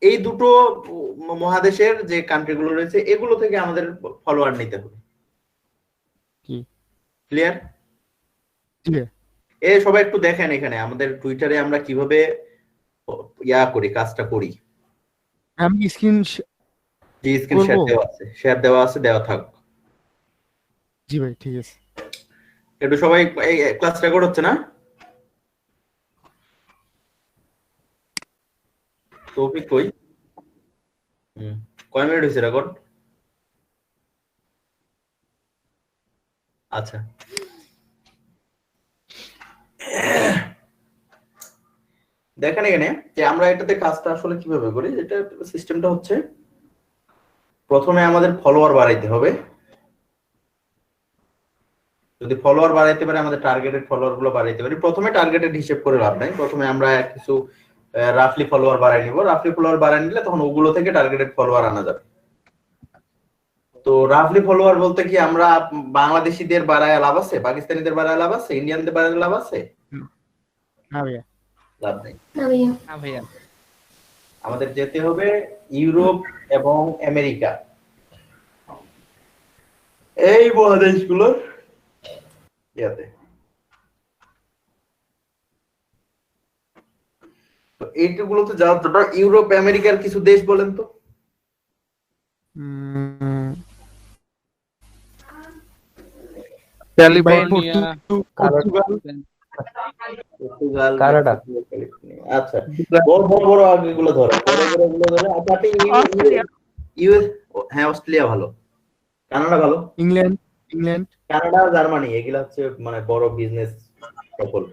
এই দুটো মহাদেশের যে কান্ট্রিগুলো রয়েছে এগুলো থেকে আমাদের ফলোয়ার নিতে হবে। কি ক্লিয়ার? এ সবাই একটু দেখেন এখানে আমাদের টুইটারে আমরা কিভাবে কাজটা করি। আমি স্ক্রিন যে স্ক্রিন শেয়ার দেওয়া আছে দেওয়া থাক। জি ভাই ঠিক আছে। একটু সবাই এই ক্লাস রেকর্ড হচ্ছে না? তৌফিক কই? কয় মিনিট হয়েছে রেকর্ড? আচ্ছা, দেখেন এখানে যে আমরা এটাতে কাজটা আসলে কিভাবে করি। এটা সিস্টেমটা হচ্ছে প্রথমে আমাদের ফলোয়ার বাড়াইতে হবে। যদি ফলোয়ার বাড়াইতে পারে আমাদের টার্গেটেড ফলোয়ার গুলো বাড়াইতে পারি। প্রথমে টার্গেটেড হিসেব করে লাভ নাই, প্রথমে আমরা কিছু রাফলি ফলোয়ার বাড়াই নিব। রাফলি ফলোয়ার বাড়াই নিলে তখন ওগুলো থেকে টার্গেটেড ফলোয়ার আনা যাবে। তো রাফলি ফলোয়ার বলতে কি আমরা বাংলাদেশিদের বাড়ায় লাভ আছে, পাকিস্তানিদের বাড়ায় লাভ আছে, ইন্ডিয়ানদের বাড়ায় লাভ আছে? না ভাইয়া, লাভ নেই। না ভাইয়া। আমাদের যেতে হবে ইউরোপ এবং আমেরিকা, এই মহাদেশগুলোর ইয়াতে। তো এইগুলোতে যাওয়ার জন্য ইউরোপ আমেরিকার কিছু দেশ বলেন তো। কানাডা। আচ্ছা, বড় বড় আগেগুলো ধরো, আচ্ছা আপনি ইউএস, হ্যাঁ অস্ট্রেলিয়া ভালো, কানাডা ভালো, ইংল্যান্ড, কানাডা, জার্মানি এগুলা হচ্ছে মানে বড় বিজনেস সফল।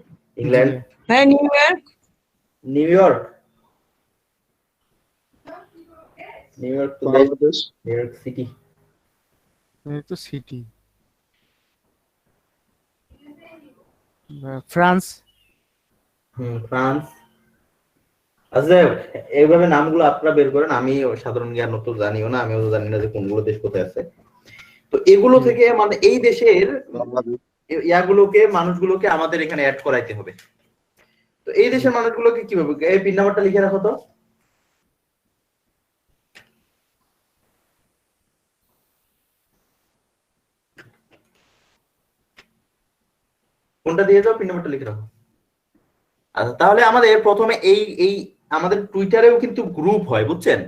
ইংল্যান্ড, হ্যাঁ নিউইয়র্ক, নিউ ইয়র্ক তো বাংলাদেশ, নিউ ইয়র্ক সিটি, তো সিটি। France, France. আচ্ছা এইভাবে নামগুলো আপনারা বের করেন, আমি সাধারণ জ্ঞান তো জানিও না, আমিও জানি না যে কোনগুলো দেশ কোথায় আছে। তো এগুলো থেকে মানে এই দেশের মানুষগুলোকে আমাদের এখানে অ্যাড করাইতে হবে। তো এই দেশের মানুষগুলোকে কিভাবে, এই পিন নাম্বারটা লিখে রাখো তো। কোনটা দিয়ে যাও, পিন নাম্বারটা লিখে রাখো। আচ্ছা, তাহলে আমাদের প্রথমে এই এই আমাদের টুইটারেও কিন্তু গ্রুপ হয়, বুঝছেন?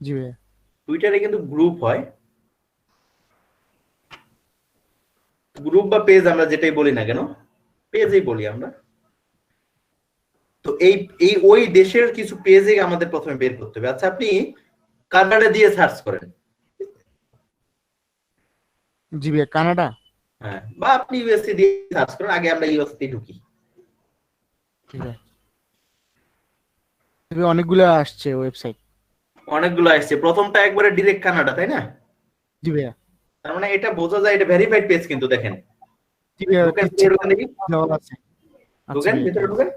জি ভাইয়া, টুইটারে কিন্তু গ্রুপ হয়, গ্রুপ বা পেজ আমরা যেটাই বলি না কেন, পেজেই বলি আমরা। তো এই এই ওই দেশের কিছু পেজে আমাদের প্রথমে বের করতে হবে। আচ্ছা, আপনি কানাডা দিয়ে সার্চ করেন। জি ভাইয়া, কানাডা। হ্যাঁ, বা আপনি ইউএসএ দিয়ে সার্চ করেন, আগে আমরা ইউএসএ ঢুকি। ঠিক আছে, অনেকগুলো আসছে ওয়েবসাইট, অনেকগুলো আসছে, প্রথমটা একবারে ডিরেক্ট কানাডা, তাই না? জি ভাইয়া। তার মানে এটা বোঝা যায় এটা ভেরিফাইড পেজ, কিন্তু দেখেন জি ভাইয়া, দেখি দেওয়া আছে। ঢুকেন ভিতরে ঢুকেন,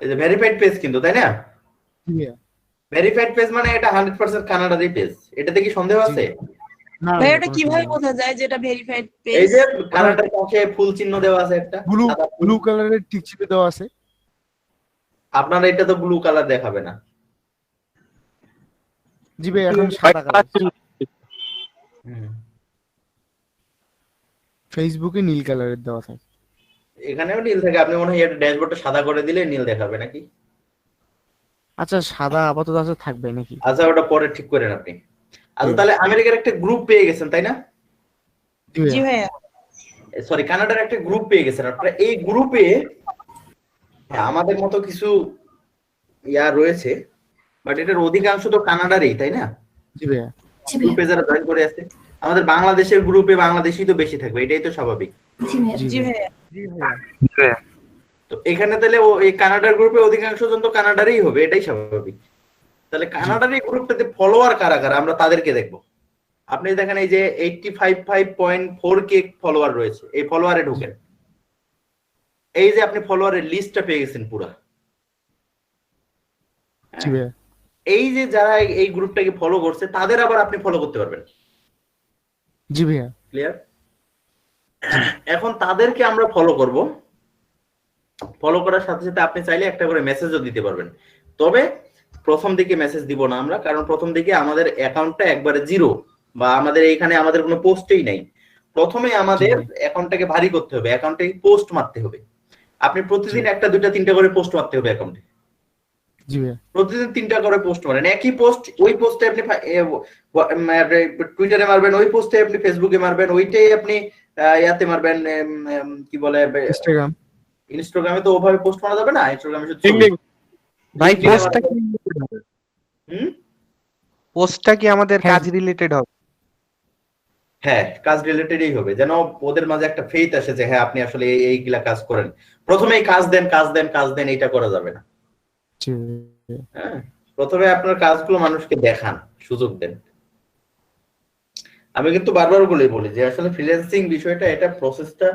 এই যে ভেরিফাইড পেজ কিন্তু, তাই না? জি ভাইয়া, ভেরিফাইড পেজ মানে এটা 100% কানাডারই পেজ। এটাতে কি সন্দেহ আছে? না ভাই এটা কিভাবে বোঝা যায় যেটা ভেরিফাইড পেজ? এই যে কানাডার পাশে ফুল চিহ্ন দেওয়া আছে একটা, ব্লু কালারের টিক চিহ্ন দেওয়া আছে। আপনার এটা তো ব্লু কালার দেখাবে না। জি ভাই, এখন সাদা কালার। ফেসবুকে নীল কালারের দেওয়া থাকে। এখানেও নীল থাকে, আপনি মনে হয় এটা ড্যাশবোর্ডটা সাদা করে দিলে নীল দেখাবে নাকি? আচ্ছা, সাদা আপাতত আছে, থাকবে নাকি? আচ্ছা, ওটা পরে ঠিক করেন আপনি। আচ্ছা, তাহলে আমেরিকার একটা গ্রুপ পেয়ে গেছেন, তাই না? জি ভাইয়া। সরি, কানাডার একটা গ্রুপ পেয়ে গেছেন আপনারা। এই গ্রুপে আমাদের মতো কিছু রয়েছে, বাট এটার অধিকাংশ তো কানাডারই, তাই না? জি ভাইয়া। গ্রুপে যারা জয়েন করে আছে, আমাদের বাংলাদেশের গ্রুপে বাংলাদেশি তো বেশি থাকবে, এটাই তো স্বাভাবিক। জি ভাইয়া। তো এখানে তাহলে এই কানাডার গ্রুপে অধিকাংশ জন তো কানাডারই হবে, এটাই স্বাভাবিক। তাহলে কানাডার এই গ্রুপটাতে ফলোয়ার কারা কারা আমরা তাদেরকে দেখবো। আপনি দেখেন এই যে 85.4K ফলোয়ার রয়েছে, এই ফলোয়ারে ঢুকেন। এই যে আপনি ফলোয়ারের লিস্টটা পেয়ে গেছেন পুরো। এই যে যারা এই গ্রুপটাকে ফলো করছে তাদের আবার আপনি ফলো করতে পারবেন। জি ভাইয়া, ক্লিয়ার? এখন তাদেরকে আমরা ফলো করব। ফলো করার সাথে সাথে আপনি চাইলে একটা করে মেসেজও দিতে পারবেন। তবে প্রথম দিকে মেসেজ দিব না আমরা, কারণ প্রথম দিকে আমাদের অ্যাকাউন্টটা একবারে জিরো, বা আমাদের এইখানে আমাদের কোনো পোস্টেই নাই। প্রথমে আমাদের অ্যাকাউন্টটাকে ভারী করতে হবে, অ্যাকাউন্টে পোস্ট মারতে হবে। আপনি প্রতিদিন একটা দুইটা তিনটা করে পোস্ট মারতে হবে অ্যাকাউন্টে। জি ভাইয়া। প্রতিদিন 3টা করে পোস্ট মারেন, একই পোস্ট, ওই পোস্টে আপনি টুইটারে মারবেন, ওই পোস্টে আপনি ফেসবুকে মারবেন, ওইটাই আপনি ইয়াতে মারবেন, কি বলে, ইনস্টাগ্রাম। ইনস্টাগ্রামে তো ওভাবে পোস্ট মারা যাবে না, ইনস্টাগ্রামে শুধু ছবি। ভাই LinkedIn-এ পোস্টটা মারবেন। কি হুম? পোস্টটা কি আমাদের হ্যাঁ। কাজ রিলেটেড হবে? হ্যাঁ, কাজ রিলেটেডই হবে, যেন ওদের মাঝে একটা ফেইথ আসে যে হ্যাঁ আপনি আসলে এইগুলা কাজ করেন। প্রথমেই কাজ দেন কাজ দেন কাজ দেন, এইটা করা যাবে না। জি হ্যাঁ, প্রথমে আপনার কাজগুলো মানুষকে দেখান, সুযোগ দেন। আমি কিন্তু বারবার বলি যে আসলে ফ্রিল্যান্সিং বিষয়টা, এটা প্রসেসটা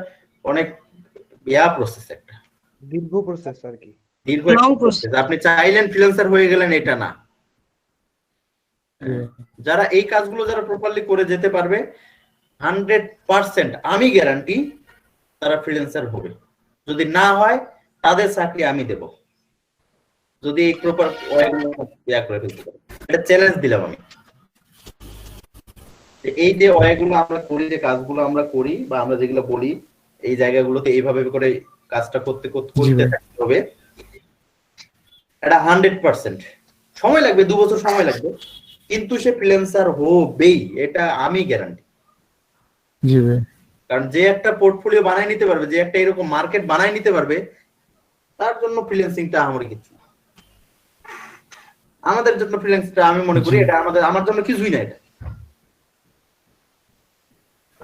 অনেক প্রসেস, একটা দীর্ঘ প্রসেস আর কি। দীর্ঘ Long প্রসেস। আপনি চাইলেন ফ্রিল্যান্সার হয়ে গেলেন, এটা না। যারা এই কাজগুলো যারা প্রপারলি করে যেতে পারবে, 100% আমি গ্যারান্টি তারা ফ্রিল্যান্সার হবে। যদি না হয় তাদের চাকরি আমি দেব, যদি এই প্রপার করে ফেলতে পারে। এটা চ্যালেঞ্জ দিলাম আমি। এই যে ওয়েগুলো আমরা করি, যে কাজগুলো আমরা করি বা আমরা যেগুলো বলি, এই জায়গাগুলোতে এইভাবে করে কাজটা করতে করতে থাকতে হবে। এটা 100% সময় লাগবে, 2 বছর সময় লাগবে, কিন্তু সে ফ্রিল্যান্সার হবেই, এটা আমি গ্যারান্টি। জি ভাই। কারণ যে একটা পোর্টফোলিও বানায় নিতে পারবে, যে একটা এরকম মার্কেট বানায় নিতে পারবে, তার জন্য ফ্রিল্যান্সিংটা আমার কিছু। আমাদের জন্য ফ্রিল্যান্সিংটা আমি মনে করি এটা আমার জন্য কিছুই না। এটা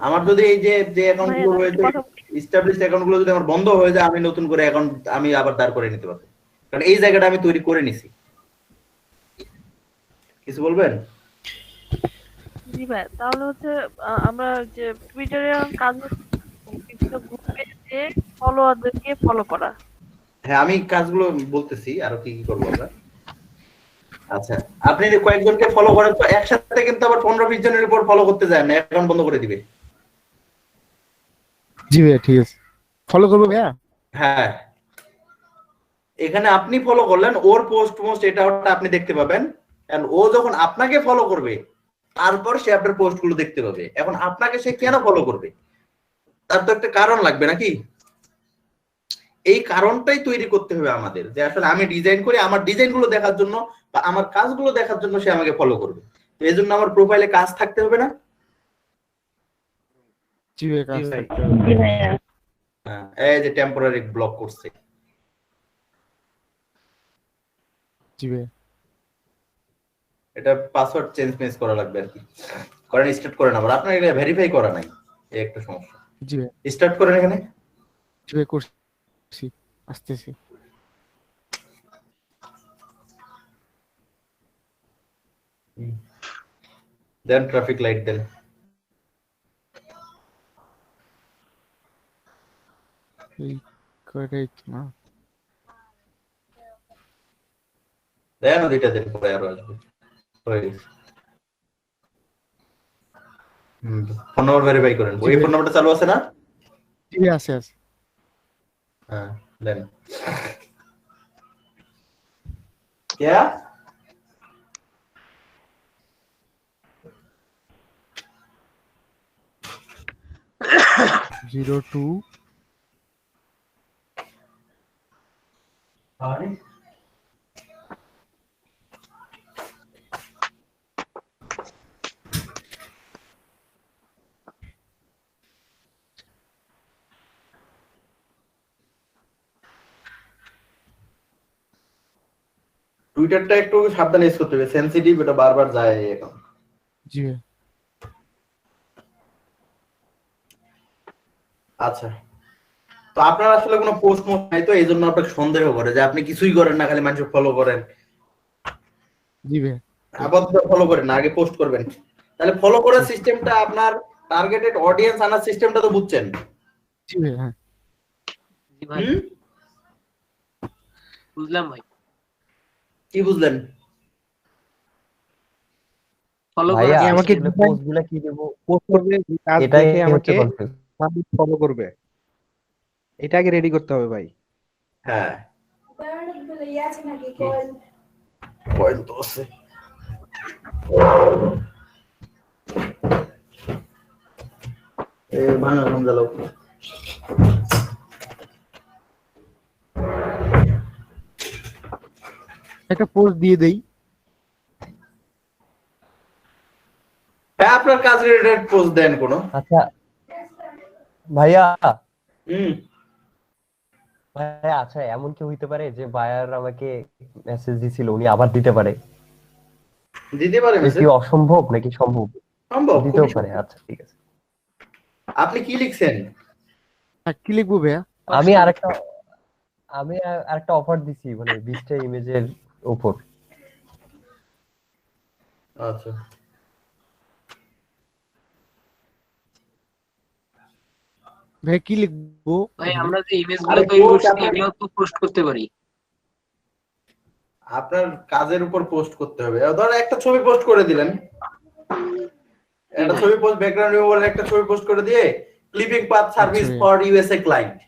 আমার যদি এই যে অ্যাকাউন্টগুলো রয়েছে, এস্টাবলিশড অ্যাকাউন্টগুলো যদি আমার বন্ধ হয়ে যায়, আমি নতুন করে অ্যাকাউন্ট আমি আবার দাঁড় করে নিতে পারবো, কারণ এই জায়গাটা আমি তৈরি করে নিছি। কিছু বলবেন? জি ভাই, তাহলে হচ্ছে আমরা যে টুইটারে কাজ বিভিন্ন গ্রুপে যে ফলোয়ারদেরকে ফলো করা। হ্যাঁ, আমি কাজগুলো বলতেছি আরো কি কি করবো আমরা। আচ্ছা, আপনি যে কয়েকজনকে ফলো করেন, তো একসাথে কিন্তু আবার 15-20 জনের উপর ফলো করতে যায় না, অ্যাকাউন্ট বন্ধ করে দিবে। জি ভাইয়া ঠিক আছে, ফলো করবো ভাইয়া। হ্যাঁ, এখানে আপনি ফলো করলেন, ওর পোস্ট এটা ওটা আপনি দেখতে পাবেন, এন্ড ও যখন আপনাকে ফলো করবে, তারপর সে আপনার পোস্ট গুলো দেখতে পাবে। এখন আপনাকে সে কেন ফলো করবে? তার তো একটা কারণ লাগবে নাকি? এই কারণটাই তৈরি করতে হবে আমাদের, যে আসলে আমি ডিজাইন করি, আমার ডিজাইন গুলো দেখার জন্য বা আমার কাজগুলো দেখার জন্য সে আমাকে ফলো করবে। তো এই জন্য আমার প্রোফাইলে কাজ থাকতে হবে না? জি ভাইয়া, কাজ জি ভাই। থাকতে হবে। জি ভাইয়া। হ্যাঁ, এই যে টেম্পোরারি ব্লক করছে, জি ভাইয়া। এটা পাসওয়ার্ড চেঞ্জ করা লাগবে আর কি। করেন, স্টার্ট করেন। আবার আপনার এটা ভেরিফাই করা নাই, এই একটা সমস্যা। জি ভাইয়া। স্টার্ট করেন এখানে। জি ভাইয়া করছি, আসতেছি। দেন ট্রাফিক লাইট দেন। এই কয়টাই তো না। দেন দুইটা দিন পরে আরো আসবে। হয়ে গেছে। ফোন নাম্বার ভেরিফাই করেন। ওই ফোন নাম্বারটা চালু আছে না? জি ভাইয়া, আছে। হ্যাঁ, দেন। क्या 02 अरे টুইটারটা একটু সাবধানে ইউজ করতে হবে, সেনসিটিভ, এটা বারবার যায় এখন। জি ভাইয়া। আচ্ছা, তো আপনার আসলে কোনো পোস্ট নাই, তো এই জন্য আপনাকে সন্দেহ করে যে আপনি কিছুই করেন না, খালি মানুষ ফলো করেন। জি ভাইয়া। আপাতত ফলো করেন না, আগে পোস্ট করবেন। তাহলে ফলো করার সিস্টেমটা, আপনার টার্গেটেড অডিয়েন্স আনার সিস্টেমটা তো বুঝছেন? জি ভাইয়া। হ্যাঁ, জি ভাই, বুঝলাম ভাই। কি বুঝলেন? ফলো ভাইয়া করা আমাকে আসলে পোস্টগুলা কি দেব, পোস্ট করবে, কাজ এটাই দেখে হচ্ছে আমাকে কনফিউজ। ফলো করবে, এটা আগে রেডি করতে হবে ভাই। হ্যাঁ কি? কয়েল তো আছে। ভাঙা সমঝালো। একটা পোস্ট দিয়ে দেই। হ্যাঁ আপনার কাজ রিলেটেড পোস্ট দেন কোনো। আচ্ছা ভাইয়া, হুম ভাইয়া আচ্ছা এমন কি হইতে পারে যে বায়ার আমাকে মেসেজ দিছিল উনি আবার দিতে পারে? দিতে পারে এটা মেসেজ, কি অসম্ভব নাকি সম্ভব? সম্ভব, দিতেও খুবই পারে, সম্ভব। আচ্ছা ঠিক আছে। আপনি কি লিখছেন? কি লিখবো ভাইয়া? আমি আরেকটা অফার দিছি মানে 20টা ইমেজের উপর। আচ্ছা ভাই কি লিখবো? ভাই আমরা যে ইমেজ আরে গুলো তৈরি post করছি আপনার- এগুলো তো পোস্ট করতে পারি। আপনার কাজের উপর পোস্ট করতে হবে। ধর একটা ছবি পোস্ট করে দিলেন, একটা ভাই। ছবি পোস্ট ব্যাকগ্রাউন্ড রিমুভাল একটা ছবি পোস্ট করে দিয়ে ক্লিপিং পাথ সার্ভিস আচ্ছা। For USA client.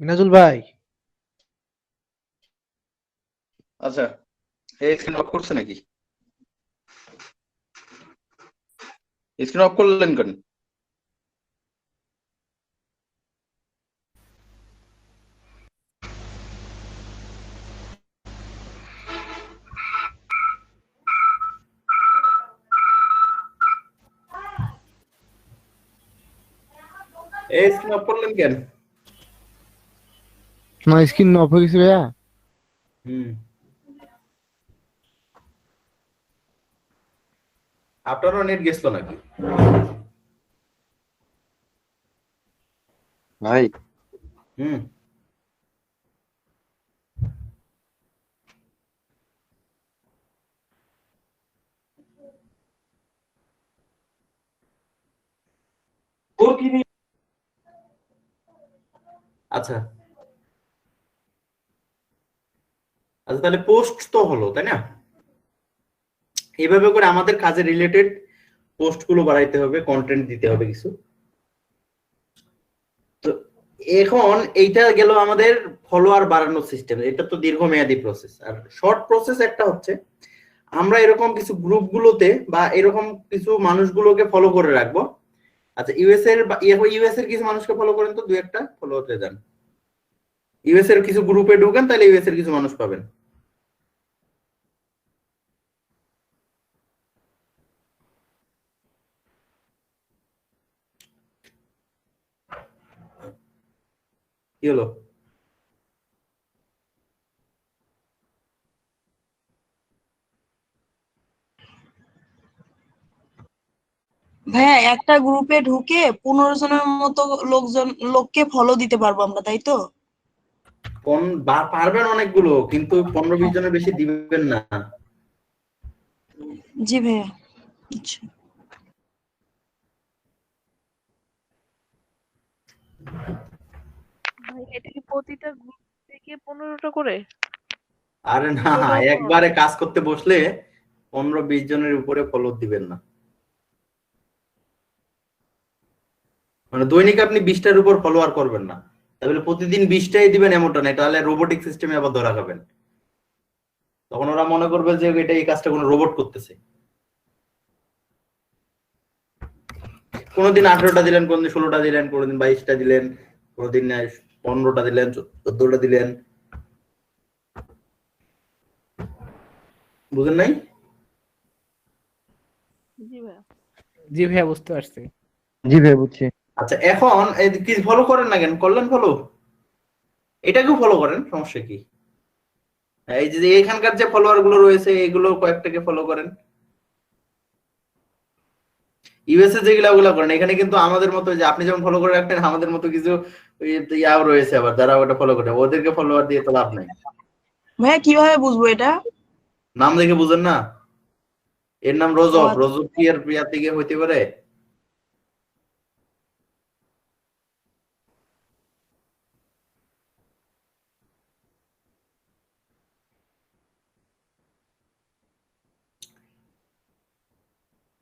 মিনাজুল ভাই, আচ্ছা এই স্ক্রিন অফ করছে নাকি? স্ক্রিন অফ করলেন কেন? এই স্ক্রিন অফ করলেন কেন? না স্ক্রিন অফ হয়ে গেছে ভাইয়া। হুম আপনারও নেট গেছিল নাকি? ভাই হুম আচ্ছা আচ্ছা তাহলে পোস্ট তো হলো তাই না? এইভাবে করে আমাদের কাজে রিলেটেড পোস্ট গুলো বাড়াইতে হবে, কন্টেন্ট দিতে হবে কিছু। তো এখন এইটা গেল আমাদের ফলোয়ার বাড়ানোর সিস্টেম। এটা তো দীর্ঘমেয়াদী প্রসেস। আর শর্ট প্রসেস একটা হচ্ছে আমরা এরকম কিছু গ্রুপ গুলোতে বা এরকম কিছু মানুষগুলোকে ফলো করে রাখবো। আচ্ছা ইউএস এর কিছু মানুষকে ফলো করেন তো, দুই একটা ফলো হতে যান। ইউএস এর কিছু গ্রুপে ঢুকেন, তাহলে ইউএস এর কিছু মানুষ পাবেন। কি হলো? ভাইয়া একটা গ্রুপে ঢুকে 15 জনের মতো লোককে ফলো দিতে পারবো আমরা, তাই তো? পারবেন অনেকগুলো, কিন্তু 15-20 জনের বেশি দিবেন না। জি ভাইয়া। আচ্ছা। ভাই এটা কি প্রতিটা গ্রুপ থেকে 15টা করে? আরে না, টোটাল 15টা? একবারে কাজ করতে বসলে 15-20 জনের উপরে ফলোয়ার দিবেন না। মানে দৈনিক আপনি 20টার উপর ফলোয়ার করবেন না, তাহলে প্রতিদিন 20টাই দিবেন এমনটা না, তাহলে রোবোটিক সিস্টেমে আবার ধরা খাবেন। তখন ওরা মনে করবে যে এটা এই কাজটা কোনো রোবট করতেছে। কোনোদিন 18টা দিলেন, কোনদিন 16টা দিলেন, কোনোদিন 22টা দিলেন, কোনোদিন 15টা দিলেন, 14টা দিলেন, বুঝেন নাই? জি ভাই। জি ভাইয়া বুঝতে পারছি। জি ভাই বুঝছি। আচ্ছা, এখন এই কি ফলো করেন না কেন? করলেন ফলো, এটাকেও ফলো করেন, সমস্যা কি? এই যে এখানকার যে ফলোয়ার গুলো রয়েছে এগুলো কয়েকটাকে ফলো করেন। ইউএসএ যেগুলা ওগুলা করেন, এখানে কিন্তু আমাদের মতো যে আপনি যেমন ফলো করে রাখতেন, আমাদের মতো কিছু ইয়াও রয়েছে আবার যারা ওটা ফলো করে, ওদেরকে ফলোয়ার দিয়ে তো লাভ নাই। ভাইয়া কিভাবে বুঝবো এটা? নাম দেখে বুঝেন না? এর নাম ও রজব। আচ্ছা। রজব কি এর প্রিয়া থেকে হইতে পারে?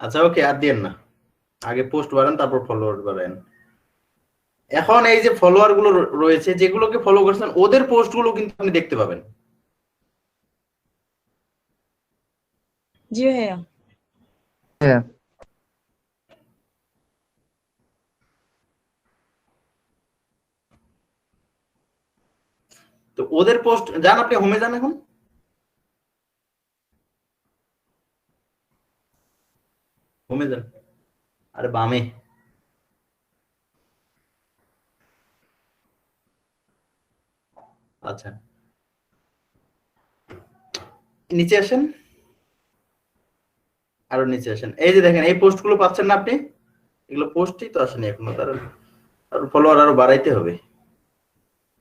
আচ্ছা ওকে, আর দিয়েন না, আগে পোস্ট বাড়ান তারপর ফলোয়ার বাড়ান। এখন এই যে ফলোয়ার গুলো রয়েছে, যেগুলোকে ফলো করছেন ওদের পোস্ট গুলো কিন্তু আপনি দেখতে পাবেন। জি ভাইয়া। হ্যাঁ। তো ওদের পোস্ট যান, আপনি হোমে যান এখন, হোমে যান, আরে বামে। আচ্ছা, নিচে আসেন, আরো নিচে আসেন। এই যে দেখেন এই পোস্ট গুলো পাচ্ছেন না আপনি? এগুলো পোস্টই তো আসেনি এখনো, তার ফলোয়ার আরো বাড়াইতে হবে,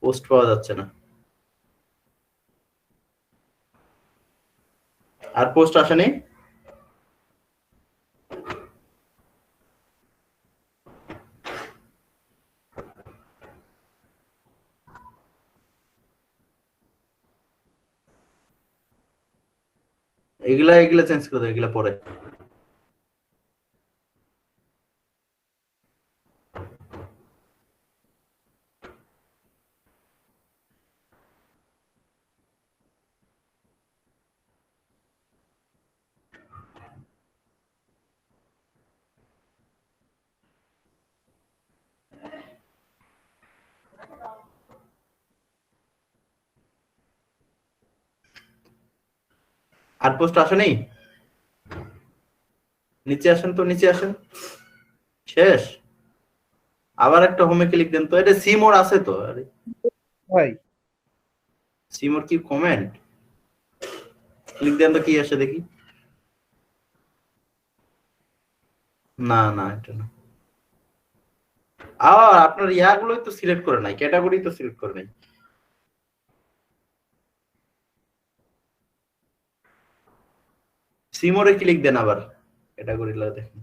পোস্ট পাওয়া যাচ্ছে না। আর পোস্ট আসেনি? এগুলা এগুলা চেঞ্জ করে দাও, এগুলা পরে। আর পোস্ট আসেনি? নিচে আসেন তো, নিচে আসেন, শেষ। আবার একটা হোমে ক্লিক দেন তো, এটা সিমোর আছে তো। আরে ভাই সিমোর কি কমেন্ট, ক্লিক দেন তো কি আসে দেখি। না না, এটা না। আপনার ইয়াগুলোই তো সিলেক্ট করে নাই, ক্যাটাগরি তো সিলেক্ট করে নাই। সিমোরে ক্লিক দেন আবার, ক্যাটাগরি লাগে দেখেন।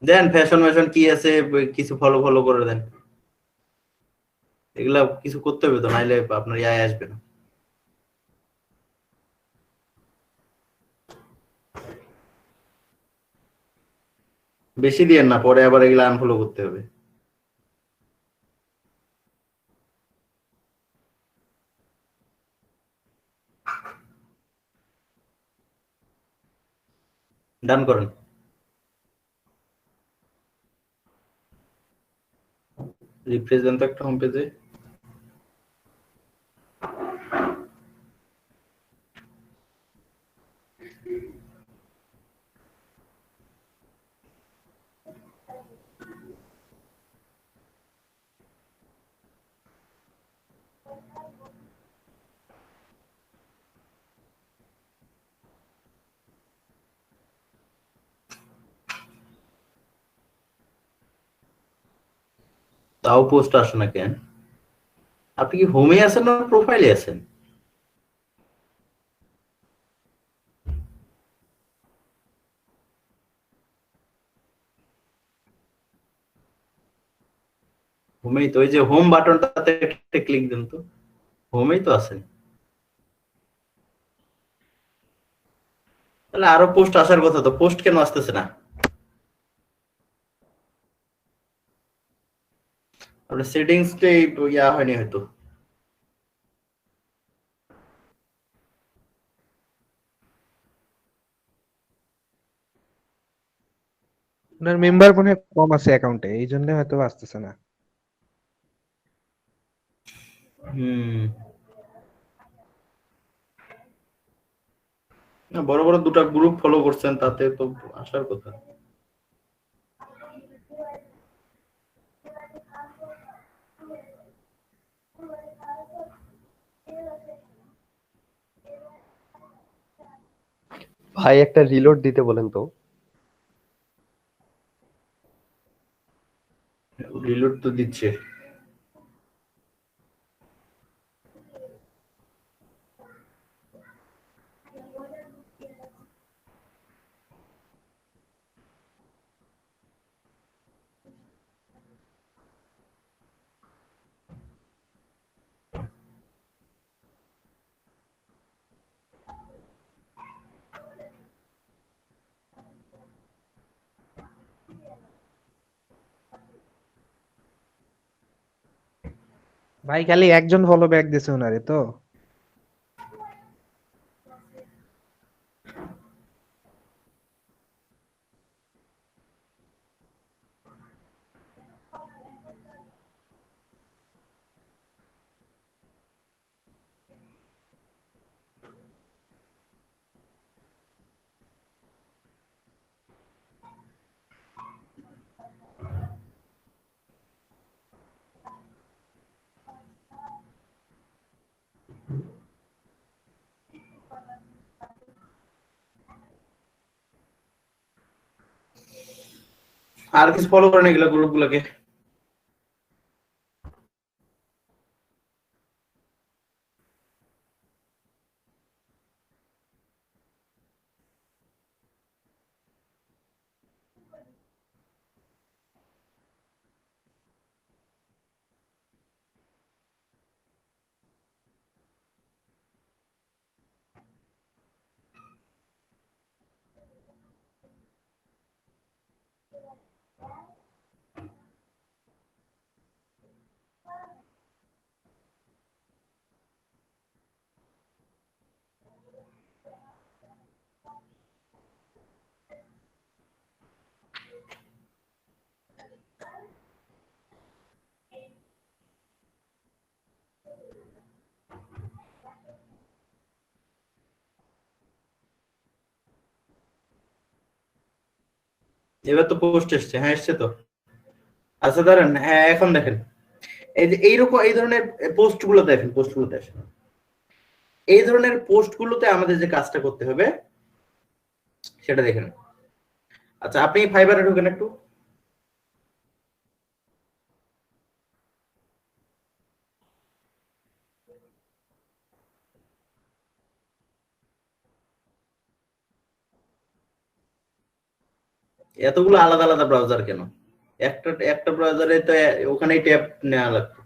দেন ফ্যাশন ম্যাশন কি আছে, কিছু ফলো ফলো করে দেন। এগুলা কিছু করতে হবে তো, নাইলে আপনার ইয়ায় আসবে না। বেশি দিয়েন না, পরে আবার এগুলা আনফলো করতে হবে। ডান করেন, রিফ্রেশ দেন তো একটা হোম পেজে। তাও পোস্ট আসে না কেন? আপনি কি হোমে আছেন না প্রোফাইলে আছেন? হোমেই তো, ওই যে হোম বাটনটাতে একটা ক্লিক দেন তো, হোমেই তো আছেন। তাহলে আরো পোস্ট আসার কথা, তো পোস্ট কেন আসতেছে না? আপনার সেটিংসটা ইয়া হয়নি হয়তো। আপনার মেম্বার মনে হয় কম আছে অ্যাকাউন্টে, এই জন্য হয়তো আসতেছে না। না, বড় বড় দুটো গ্রুপ ফলো করছেন, তাতে তো আসার কথা। ভাই একটা রিলোড দিতে বলেন তো। রিলোড তো দিচ্ছে। ভাই খালি একজন ফলো ব্যাক দিছে ওনারে তো। আর কিছু ফলো করেন এগুলো গ্রুপ গুলোকে? এবার তো পোস্ট এসছে, হ্যাঁ এসছে তো। আচ্ছা দাঁড়ান, হ্যাঁ এখন দেখেন, এই যে এইরকম এই ধরনের পোস্ট গুলো দেখেন, পোস্ট গুলোতে আসেন। এই ধরনের পোস্ট গুলোতে আমাদের যে কাজটা করতে হবে সেটা দেখেন। আচ্ছা আপনি ফাইবারে ঢোকেন একটু। এতগুলো আলাদা আলাদা ব্রাউজার কেন? একটা একটা ব্রাউজারে তো ওখানেই ট্যাব নেওয়া লাগতো।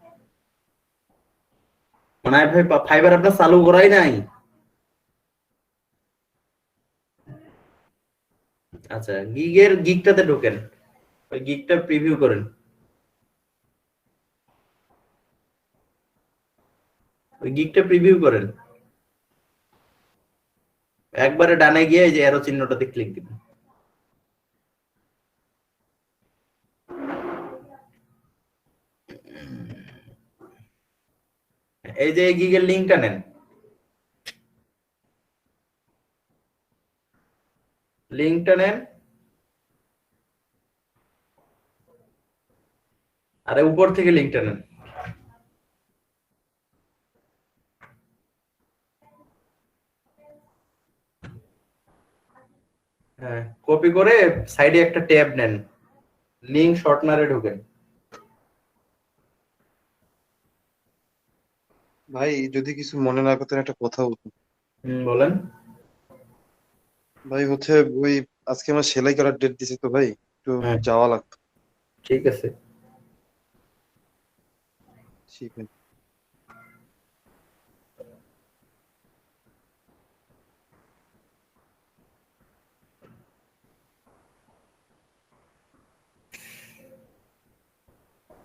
মানে ভাই ফাইবার আপনার চালু করাই নাই। আচ্ছা গিগটাতে ঢোকেন, ওই গিগটা প্রিভিউ করেন। ওই গিগটা প্রিভিউ করেন, একবারে ডানে গিয়ে এই যে অ্যারো চিহ্নটাতে ক্লিক দিবেন। এই যে গিগের লিংকটা নেন, লিংকটা নেন, আরে উপর থেকে লিংকটা নেন। হ্যাঁ, কপি করে সাইডে একটা ট্যাব নেন, লিংক শর্টনারে ঢোকেন। ভাই যদি কিছু মনে না করতেন একটা কথা বলতো। বলেন। ভাই হচ্ছে ওই আজকে আমার সেলাই করার ডেট দিছে তো ভাই, একটু হ্যাঁ, যাওয়া লাগতো। ঠিক আছে। ঠিক ভাই।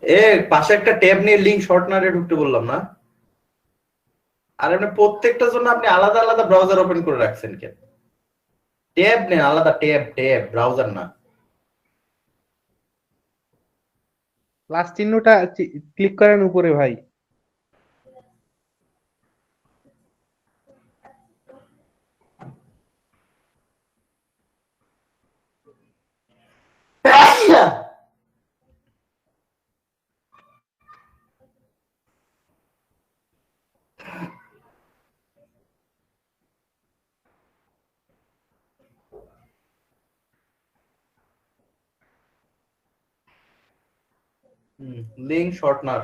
এ পাশে একটা ট্যাব নিয়ে লিংক শর্টনারে ঢুকতে বললাম না? আর আপনি প্রত্যেকটার জন্য আপনি আলাদা আলাদা ব্রাউজার ওপেন করে রাখছেন কেন? ট্যাব নেন, আলাদা ট্যাব, ব্রাউজার না। প্লাস চিহ্নটা ক্লিক করেন উপরে ভাই। Link shortener.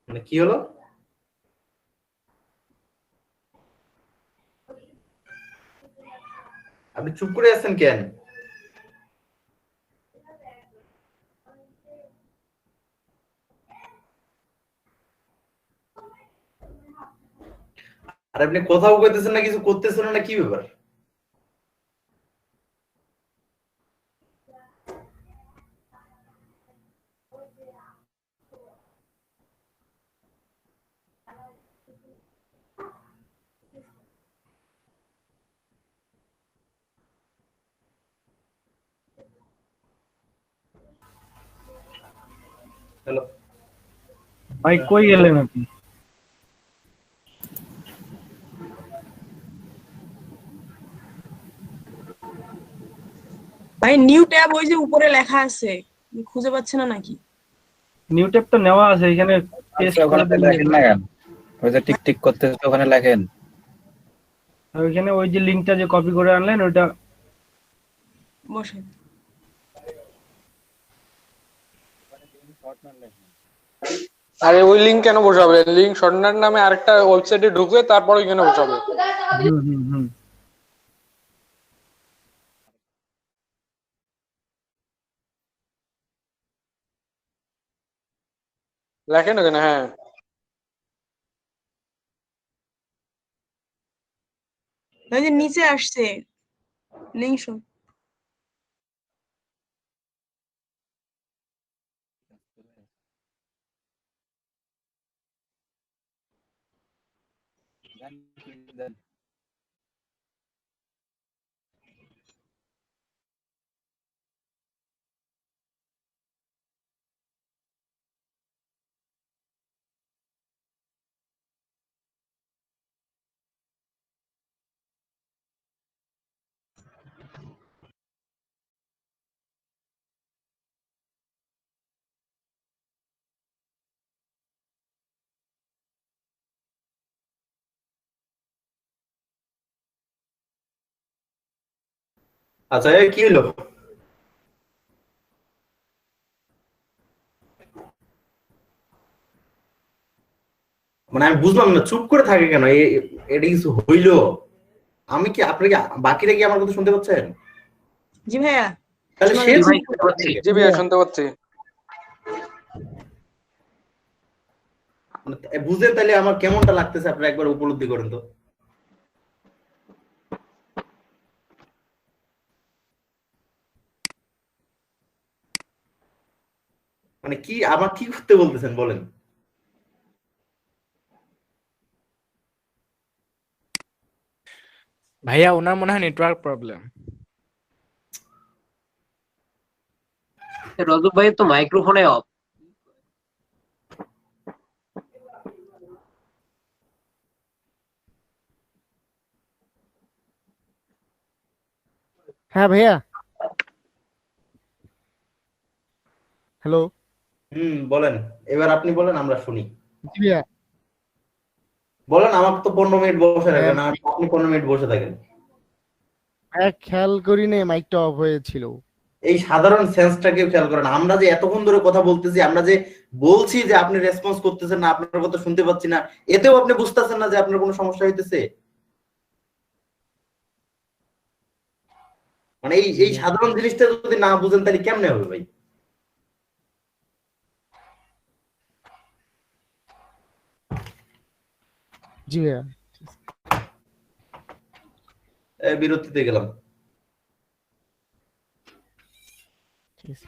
মানে কি হলো? আপনি চুপ করে আছেন কেন? আর আপনি কথাও কইতেছেন না, কিছু করতেছেন না, কি ব্যাপার? হ্যালো, ভাই কই গেলেন আপনি? ভাই নিউ ট্যাব ওই যে উপরে লেখা আছে, খুঁজে পাচ্ছে না নাকি? নিউ ট্যাব তো নেওয়া আছে, এখানে পেস্ট করে ওখানে লেখেন না কেন? ওই যে টিক টিক করতে ওখানে লেখেন। ওইখানে ওই যে লিংকটা যে কপি করে আনলেন ওইটা বসে। আরে ওই লিংক কেন বসাবে? লিংক শর্টনার নামে আরেকটা ওয়েবসাইটে ঢুকে তারপর ওইখানে বসাবে। হুম হুম হুম লেখেন ওখানে, হ্যাঁ। ওই যে নিচে আসছে লিংক শো। আচ্ছা, কি হলো? মানে আমি বুঝলাম না, চুপ করে থাকে কেন? এটা কিছু হইলো? আমি কি আপনাকে, বাকিরা কি আমার কথা শুনতে পাচ্ছেন? জি ভাইয়া। তাহলে সে জি ভাই, চুপ করে শুনতে পাচ্ছি। থাকে। জি ভাইয়া শুনতে পাচ্ছি। মানে বুঝেন তাহলে আমার কেমনটা লাগতেছে, আপনারা একবার উপলব্ধি করেন তো। মানে কি, আমার কি করতে বলতেছেন বলেন? ভাইয়া ওনার মনে হয় নেটওয়ার্ক প্রবলেম। রজব ভাই তো মাইক্রোফোনে অফ। হ্যাঁ ভাইয়া, হ্যালো। বলেন, এবার আপনি বলেন, আমরা শুনি। জি ভাইয়া। বলেন, আমাকে তো 15 মিনিট বসে হ্যাঁ, রাখবেন, আপনি 15 মিনিট বসে থাকেন। ভাইয়া খেয়াল করি নে মাইকটা অফ হয়েছিল। এই সাধারণ সেন্সটা কেউ খেয়াল করেন? আমরা যে এতক্ষণ ধরে কথা বলতেছি, আমরা যে বলছি যে আপনি রেসপন্স করতেছেন না, আপনার কথা শুনতে পাচ্ছি না, এতেও আপনি বুঝতেছেন না যে আপনার কোনো সমস্যা হইতেছে? মানে এই সাধারণ জিনিসটা যদি না বুঝেন তাহলে কেমনে হবে ভাই? জি ভাইয়া। বিরতিতে গেলাম। ঠিক আছে।